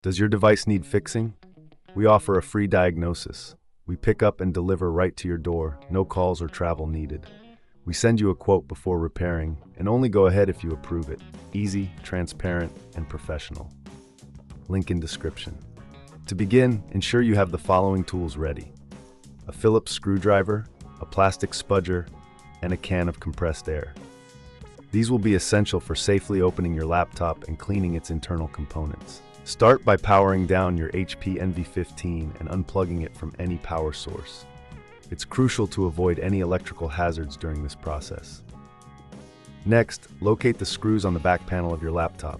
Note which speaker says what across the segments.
Speaker 1: Does your device need fixing? We offer a free diagnosis. We pick up and deliver right to your door, no calls or travel needed. We send you a quote before repairing, and only go ahead if you approve it. Easy, transparent, and professional. Link in description. To begin, ensure you have the following tools ready: a Phillips screwdriver, a plastic spudger, and a can of compressed air. These will be essential for safely opening your laptop and cleaning its internal components. Start by powering down your HP Envy 15 and unplugging it from any power source. It's crucial to avoid any electrical hazards during this process. Next, locate the screws on the back panel of your laptop.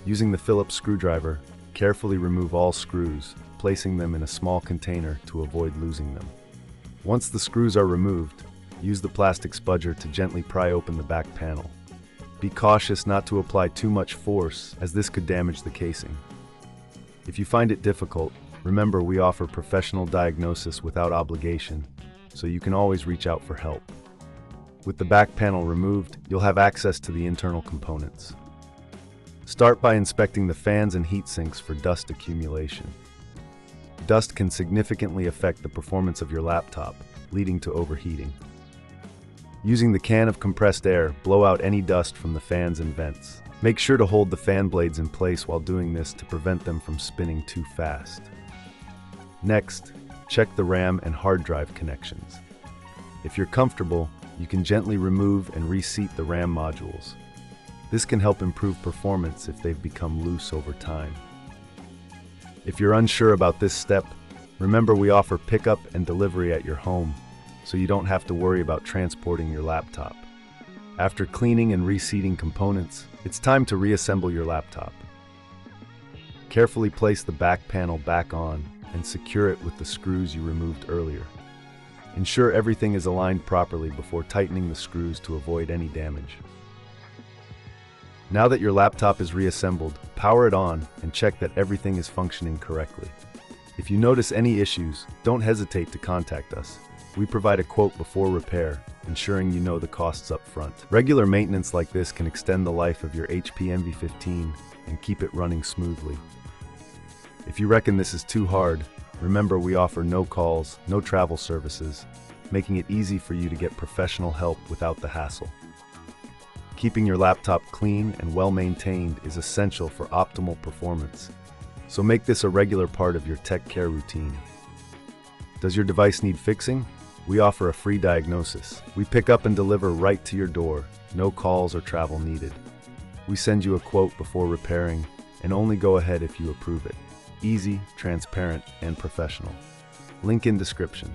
Speaker 1: Using the Phillips screwdriver, carefully remove all screws, placing them in a small container to avoid losing them. Once the screws are removed, use the plastic spudger to gently pry open the back panel. Be cautious not to apply too much force, as this could damage the casing. If you find it difficult, remember we offer professional diagnosis without obligation, so you can always reach out for help. With the back panel removed, you'll have access to the internal components. Start by inspecting the fans and heat sinks for dust accumulation. Dust can significantly affect the performance of your laptop, leading to overheating. Using the can of compressed air, blow out any dust from the fans and vents. Make sure to hold the fan blades in place while doing this to prevent them from spinning too fast. Next, check the RAM and hard drive connections. If you're comfortable, you can gently remove and reseat the RAM modules. This can help improve performance if they've become loose over time. If you're unsure about this step, remember we offer pickup and delivery at your home, so you don't have to worry about transporting your laptop. After cleaning and reseating components, it's time to reassemble your laptop. Carefully place the back panel back on and secure it with the screws you removed earlier. Ensure everything is aligned properly before tightening the screws to avoid any damage. Now that your laptop is reassembled, power it on and check that everything is functioning correctly. If you notice any issues, don't hesitate to contact us. We provide a quote before repair, ensuring you know the costs up front. Regular maintenance like this can extend the life of your HP Envy 15 and keep it running smoothly. If you reckon this is too hard, remember we offer no calls, no travel services, making it easy for you to get professional help without the hassle. Keeping your laptop clean and well-maintained is essential for optimal performance, so make this a regular part of your tech care routine. Does your device need fixing? We offer a free diagnosis. We pick up and deliver right to your door, no calls or travel needed. We send you a quote before repairing, and only go ahead if you approve it. Easy, transparent, and professional. Link in description.